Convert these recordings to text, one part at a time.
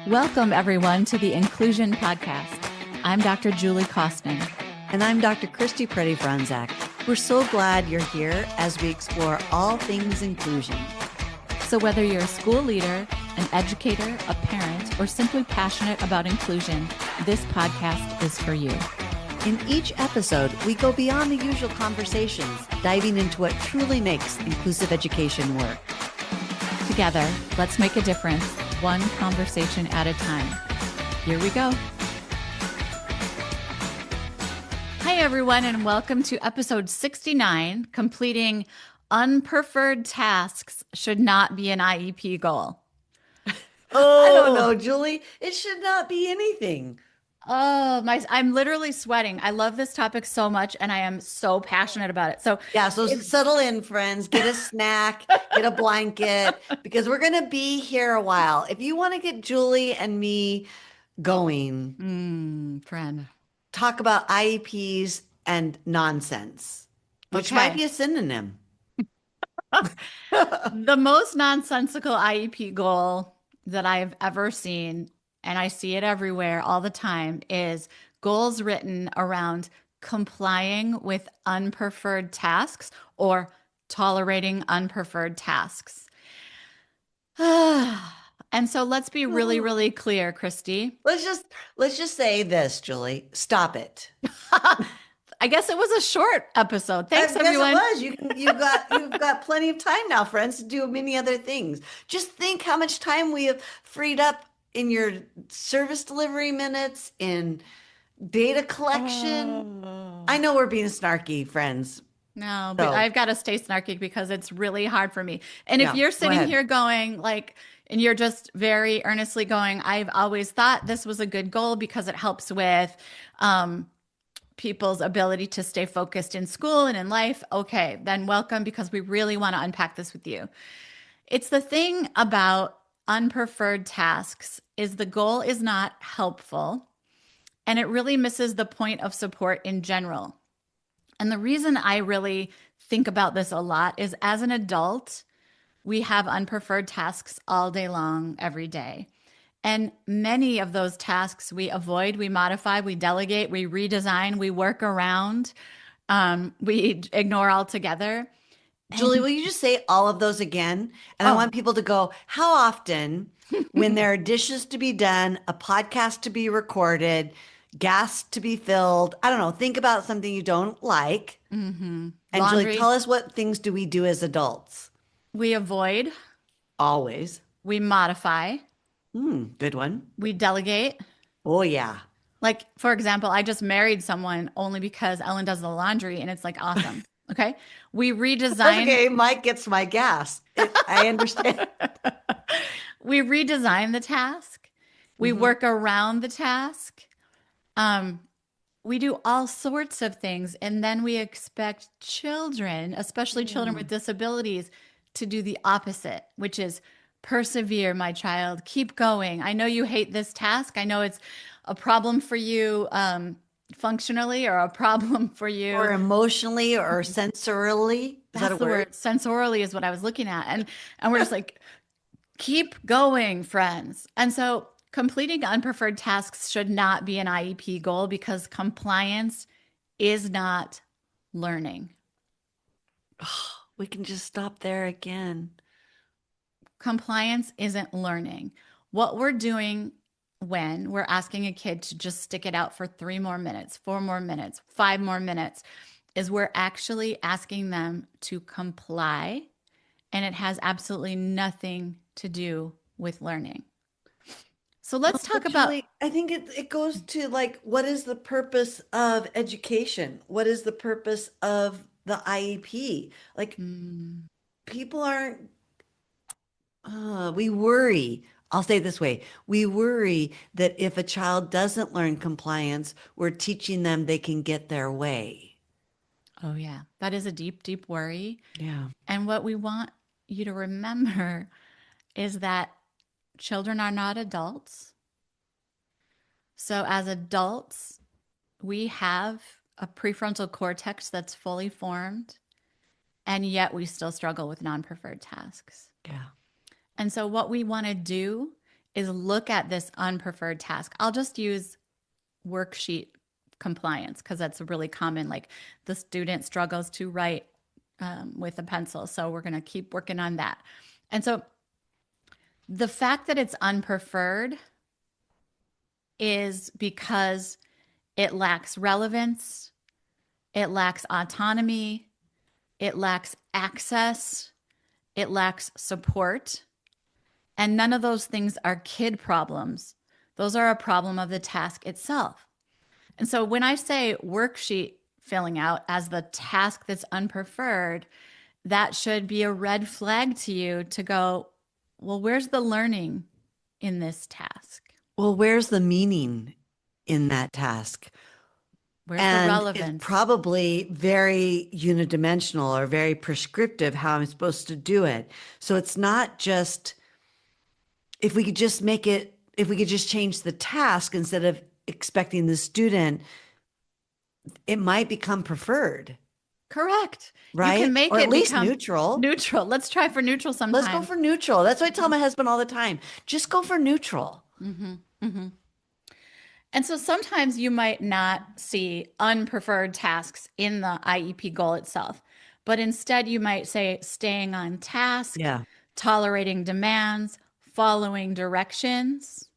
Welcome, everyone, to the Inclusion Podcast. I'm Dr. Julie Kostman. And I'm Dr. Christy Preddy-Franzak. We're so glad you're here as we explore all things inclusion. So whether you're a school leader, an educator, a parent, or simply passionate about inclusion, this podcast is for you. In each episode, we go beyond the usual conversations, diving into what truly makes inclusive education work. Together, let's make a difference, one conversation at a time. Here we go. Hi, everyone, and welcome to episode 69, completing unpreferred tasks should not be an IEP goal. I don't know, Julie. It should not be anything. I'm literally sweating. I love this topic so much, and I am so passionate about it. So Settle in, friends. Get a snack, get a blanket, because we're going to be here a while. If you want to get Julie and me going, friend, talk about IEPs and nonsense, which Okay. might be a synonym. the most nonsensical IEP goal that I've ever seen, and I see it everywhere all the time, is goals written around complying with unpreferred tasks or tolerating unpreferred tasks. And so let's be really, really clear, Christy. Let's just say this, Julie. Stop it. I guess it was a short episode. Thanks, everyone. Yes, it was. You've got plenty of time now, friends, to do many other things. Just think how much time we have freed up in your service delivery minutes, in data collection. I know we're being snarky, friends. No, but So- I've got to stay snarky because it's really hard for me. And if Yeah, you're go sitting ahead. here going and you're just very earnestly going, I've always thought this was a good goal because it helps with people's ability to stay focused in school and in life. Okay, then welcome, because we really want to unpack this with you. It's the thing about unpreferred tasks is the goal is not helpful, and it really misses the point of support in general. And the reason I really think about this a lot is, as an adult, we have unpreferred tasks all day long, every day. And many of those tasks we avoid, we modify, we delegate, we redesign, we work around, we ignore altogether. Julie, will you just say all of those again? And I Oh. want people to go, how often, when there are dishes to be done, a podcast to be recorded, gas to be filled, I don't know, think about something you don't like. Mm-hmm. And Laundry, Julie, tell us, what things do we do as adults? we avoid, Always. we modify, Good one. we delegate. Oh, yeah. Like, for example, I just married someone only because Ellen does the laundry, and it's like awesome. Okay. We That's redesign. okay. Mike gets my gas. I understand. We redesign the task. We work around the task. We do all sorts of things. And then we expect children, especially children with disabilities, to do the opposite, which is persevere, my child, keep going. I know you hate this task. I know it's a problem for you functionally, or a problem for you. Or emotionally or sensorily. Is that a That's the word? word. Sensorily is what I was looking at. And we're just like, keep going, friends. And so completing unpreferred tasks should not be an IEP goal, because compliance is not learning. We can just stop there again. Compliance isn't learning. What we're doing when we're asking a kid to just stick it out for 3 more minutes, 4 more minutes, 5 more minutes, is we're actually asking them to comply, and it has absolutely nothing to do with learning. So let's talk about, Julie, I think it goes to, like, what is the purpose of education? What is the purpose of the IEP? Like, people aren't, we worry. I'll say it this way. We worry that if a child doesn't learn compliance, we're teaching them they can get their way. oh yeah, that is a deep, deep worry. Yeah. And what we want you to remember is that children are not adults. So as adults, we have a prefrontal cortex that's fully formed, and yet we still struggle with non-preferred tasks. Yeah. And so what we want to do is look at this unpreferred task. I'll just use worksheet compliance because that's a really common, like the student struggles to write with a pencil. So we're going to keep working on that. And so the fact that it's unpreferred is because it lacks relevance, it lacks autonomy, it lacks access, it lacks support. And none of those things are kid problems. Those are a problem of the task itself. And so when I say worksheet filling out as the task that's unpreferred, that should be a red flag to you to go, well, where's the learning in this task? Well, where's the meaning in that task? Where's the And it's relevance? probably very unidimensional or very prescriptive how I'm supposed to do it. So it's not just, if we could just make it, if we could just change the task instead of expecting the student, it might become preferred, Correct. You can right? make Or at it least become neutral. neutral. Let's try for neutral Let's go sometime. for neutral. That's what I tell my husband all the time. Just go for neutral. Mm-hmm. Mm-hmm. And so sometimes you might not see unpreferred tasks in the IEP goal itself, but instead you might say staying on task, Yeah. tolerating demands, following directions.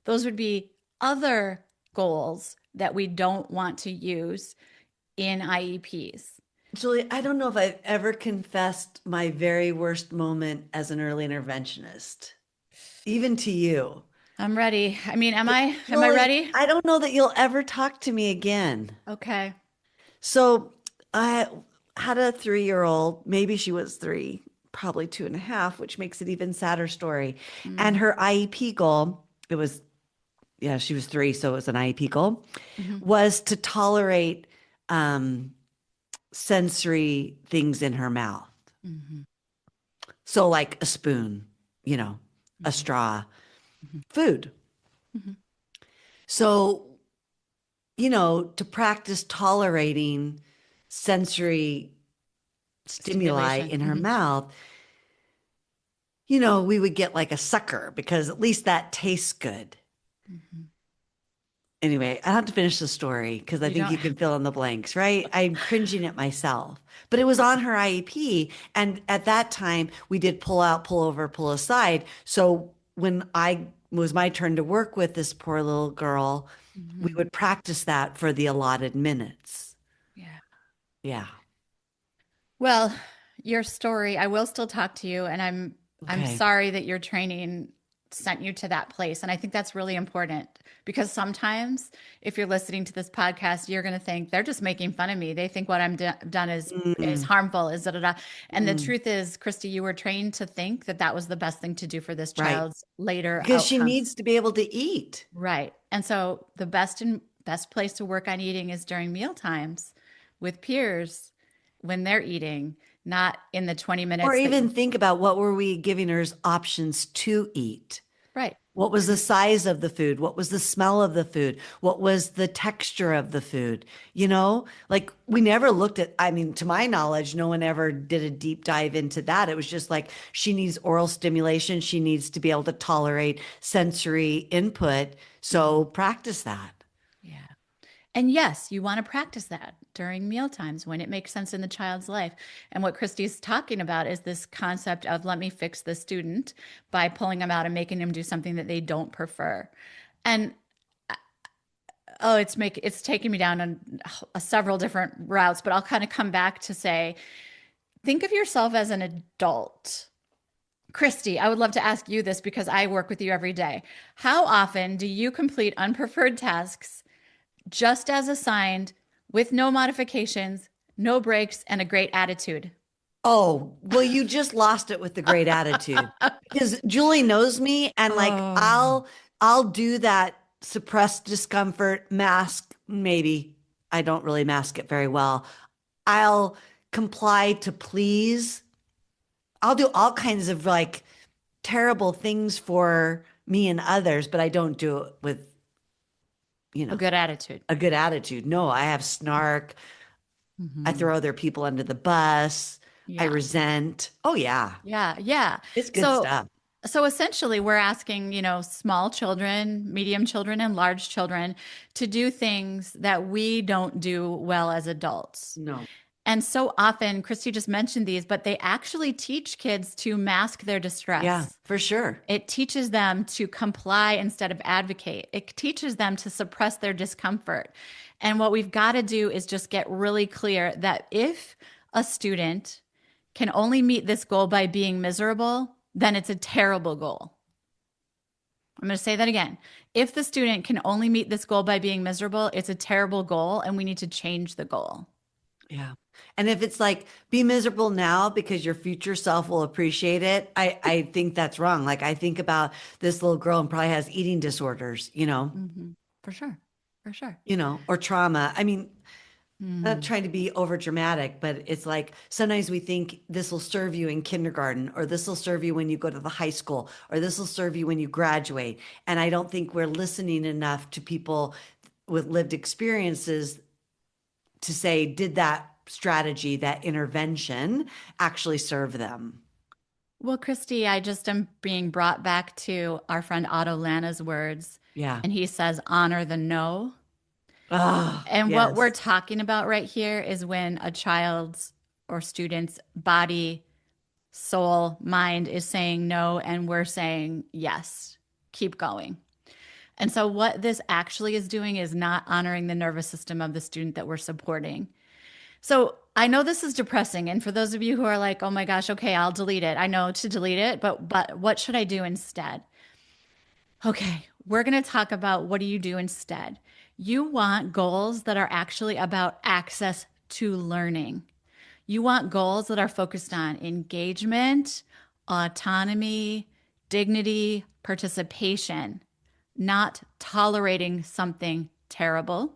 Those would be other goals that we don't want to use in IEPs. Julie, I don't know if I've ever confessed my very worst moment as an early interventionist, even to you. I'm ready. I mean, am I Julie, ready? I don't know that you'll ever talk to me again. Okay. So I had a 3-year-old, maybe she was three, probably 2.5, which makes it even sadder story. And Mm-hmm. her IEP goal, it was, yeah, she was three, so it was an IEP goal, Mm-hmm. was to tolerate um, sensory things in her mouth. Mm-hmm. So like a spoon, you know, a Mm-hmm. straw, Mm-hmm. food. Mm-hmm. So, to practice tolerating sensory stimuli Stimulation. in her Mm-hmm. mouth, we would get like a sucker because at least that tastes good. Mm-hmm. Anyway, I have to finish the story because I You think don't. you can fill in the blanks, right? I'm cringing at myself, but it was on her IEP. And at that time, we did pull out, pull over, pull aside. So when I was my turn to work with this poor little girl, we Mm-hmm. would practice that for the allotted minutes. Yeah. Yeah. Well, your story, I will still talk to you, and I'm Okay. sorry that your training sent you to that place. And I think that's really important because sometimes if you're listening to this podcast, you're going to think they're just making fun of me. They think what done is Mm, harmful, is da da da. And the mm, truth is, Christy, you were trained to think that that was the best thing to do for this right. child's later Because she outcomes. needs to be able to eat. Right. And so the best place to work on eating is during meal times with peers when they're eating, not in the 20 Or minutes that even think about what were we giving her as options to eat? right. What was the size of the food? What was the smell of the food? What was the texture of the food? Like we never looked at, I mean, to my knowledge, no one ever did a deep dive into that. It was just like she needs oral stimulation. She needs to be able to tolerate sensory input. Mhm. So practice that. Yeah. And yes, you want to practice that during meal times when it makes sense in the child's life. And what Christy's talking about is this concept of let me fix the student by pulling them out and making them do something that they don't prefer. And oh, it's taking me down on several different routes, but I'll kind of come back to say, think of yourself as an adult. Christy, I would love to ask you this because I work with you every day. How often do you complete unpreferred tasks just as assigned with no modifications, no breaks, and a great attitude? Oh, well, you just lost it with the great attitude because Julie knows me and like Oh, I'll do that suppressed discomfort mask maybe. I don't really mask it very well. I'll comply to please. I'll do all kinds of like terrible things for me and others, but I don't do it with, you a know, good attitude. a good attitude. No, I have snark. I Hmm. throw other people under the bus. I Yeah. resent. Oh yeah. Yeah. Yeah. It's good So stuff. So essentially, we're asking, small children, medium children, and large children to do things that we don't do well as adults. No. And so often, Christy just mentioned these, but they actually teach kids to mask their Yeah, distress. for sure. It teaches them to comply instead of advocate. It teaches them to suppress their discomfort. And what we've got to do is just get really clear that if a student can only meet this goal by being miserable, then it's a terrible goal. I'm going to say that again. If the student can only meet this goal by being miserable, it's a terrible goal, and we need to change the goal. Yeah. And if it's like be miserable now because your future self will appreciate it, I think that's wrong. Like I think about this little girl and probably has eating disorders, Mm-hmm. For sure. For sure. or trauma. I mean, I'm not Mm. trying to be over dramatic, but it's like sometimes we think this will serve you in kindergarten, or this will serve you when you go to the high school, or this will serve you when you graduate. And I don't think we're listening enough to people with lived experiences to say, did that strategy, that intervention actually serve them? Well, Christy, I just am being brought back to our friend Otto Lana's words, Yeah. and he says, honor the no. Oh, And what we're yes. talking about right here is when a child's or student's body, soul, mind is saying no, and we're saying yes, keep going. And so, what this actually is doing is not honoring the nervous system of the student that we're supporting. So, I know this is depressing. And for those of you who are like, oh my gosh, okay, I'll delete it. I know to delete it, but what should I do instead? Okay, we're going to talk about what do you do instead. You want goals that are actually about access to learning. You want goals that are focused on engagement, autonomy, dignity, participation, not tolerating something terrible.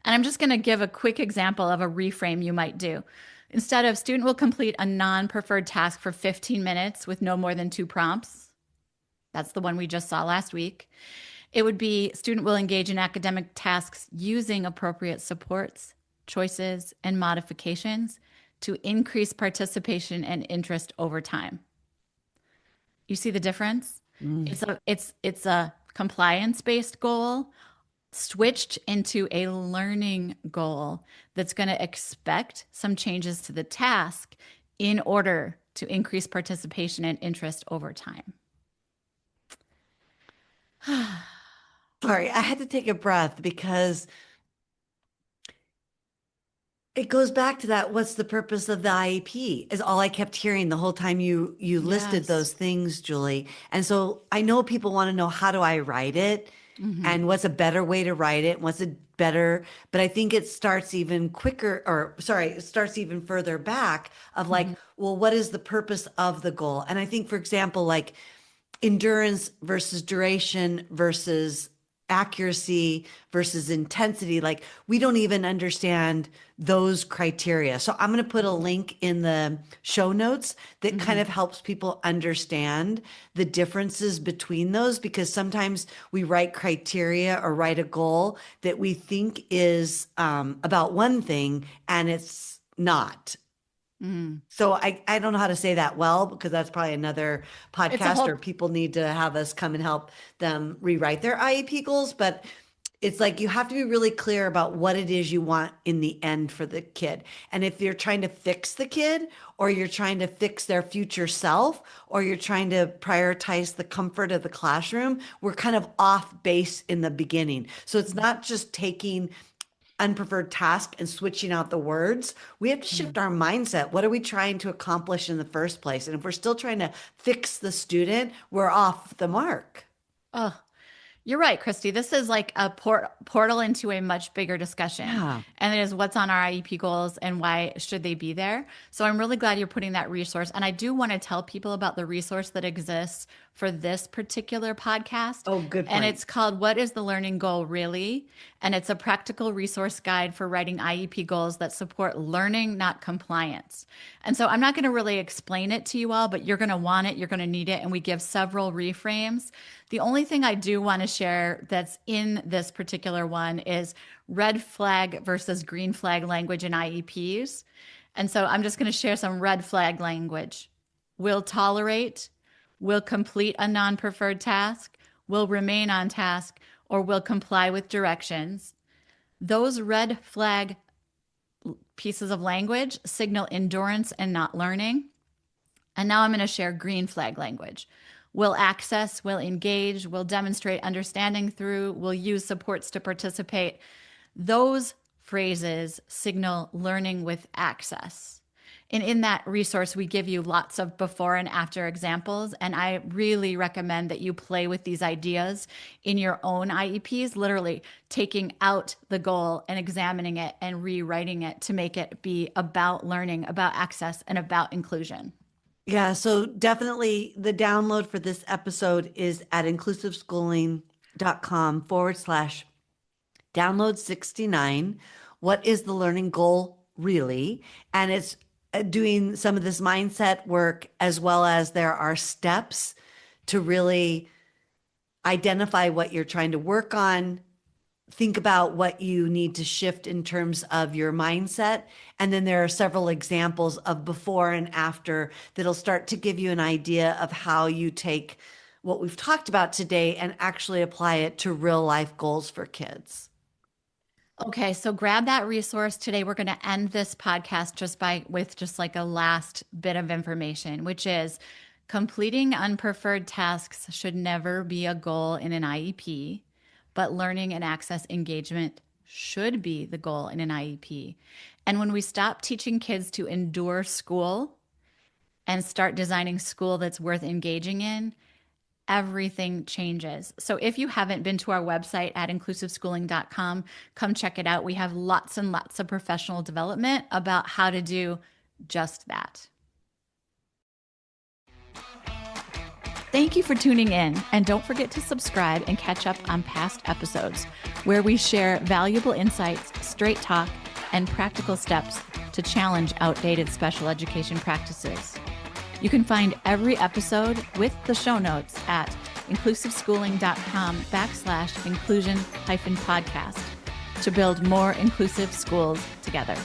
And I'm just going to give a quick example of a reframe you might do. Instead of student will complete a non-preferred task for 15 minutes with no more than 2 prompts. That's the one we just saw last week. It would be student will engage in academic tasks using appropriate supports, choices, and modifications to increase participation and interest over time. You see the difference? Mm. It's a compliance-based goal switched into a learning goal that's going to expect some changes to the task in order to increase participation and interest over time. Sorry, I had to take a breath because it goes back to that. What's the purpose of the IEP? Is all I kept hearing the whole time you listed Yes. those things, Julie. And so I know people want to know, how do I write it? Mm-hmm. And what's a better way to write it? What's a better, but I think it starts even quicker, or sorry, it starts even further back of like, Mm-hmm. well, what is the purpose of the goal? And I think, for example, like endurance versus duration versus accuracy versus intensity, like we don't even understand those criteria. So I'm going to put a link in the show notes that kind Mm-hmm. of helps people understand the differences between those, because sometimes we write criteria or write a goal that we think is about one thing and it's not. Mm-hmm. So I don't know how to say that well, because that's probably another It's a podcast, or whole people need to have us come and help them rewrite their IEP goals. But it's like you have to be really clear about what it is you want in the end for the kid. And if you're trying to fix the kid, or you're trying to fix their future self, or you're trying to prioritize the comfort of the classroom, we're kind of off base in the beginning. So it's not just taking unpreferred task and switching out the words. We have to Mm-hmm. shift our mindset. What are we trying to accomplish in the first place? And if we're still trying to fix the student, we're off the mark. Oh, you're right, Christy. This is like a portal into a much bigger discussion. Yeah. And it is what's on our IEP goals and why should they be there. So I'm really glad you're putting that resource. And I do want to tell people about the resource that exists for this particular podcast. Oh, good And point. it's called What is the Learning Goal Really? And it's a practical resource guide for writing IEP goals that support learning, not compliance. And so I'm not going to really explain it to you all, but you're going to want it, you're going to need it. And we give several reframes. The only thing I do want to share that's in this particular one is red flag versus green flag language in IEPs. And so I'm just going to share some red flag language. Will tolerate, will complete a non-preferred task, will remain on task, or will comply with directions. Those red flag pieces of language signal endurance and not learning. And now I'm going to share green flag language. Will access, will engage, will demonstrate understanding through, will use supports to participate. Those phrases signal learning with access. And in that resource, we give you lots of before and after examples. And I really recommend that you play with these ideas in your own IEPs, literally taking out the goal and examining it and rewriting it to make it be about learning, about access, and about inclusion. Yeah, so definitely the download for this episode is at inclusiveschooling.com/download 69. What is the learning goal really? And it's doing some of this mindset work, as well as there are steps to really identify what you're trying to work on, think about what you need to shift in terms of your mindset. And then there are several examples of before and after that'll start to give you an idea of how you take what we've talked about today and actually apply it to real life goals for kids. Okay, so grab that resource. Today we're going to end this podcast just like a last bit of information, which is completing unpreferred tasks should never be a goal in an IEP, but learning and access engagement should be the goal in an IEP. And when we stop teaching kids to endure school and start designing school that's worth engaging in, everything changes. So if you haven't been to our website at inclusiveschooling.com, come check it out. We have lots and lots of professional development about how to do just that. Thank you for tuning in, and don't forget to subscribe and catch up on past episodes where we share valuable insights, straight talk, and practical steps to challenge outdated special education practices. You can find every episode with the show notes at inclusiveschooling.com/inclusion-podcast to build more inclusive schools together.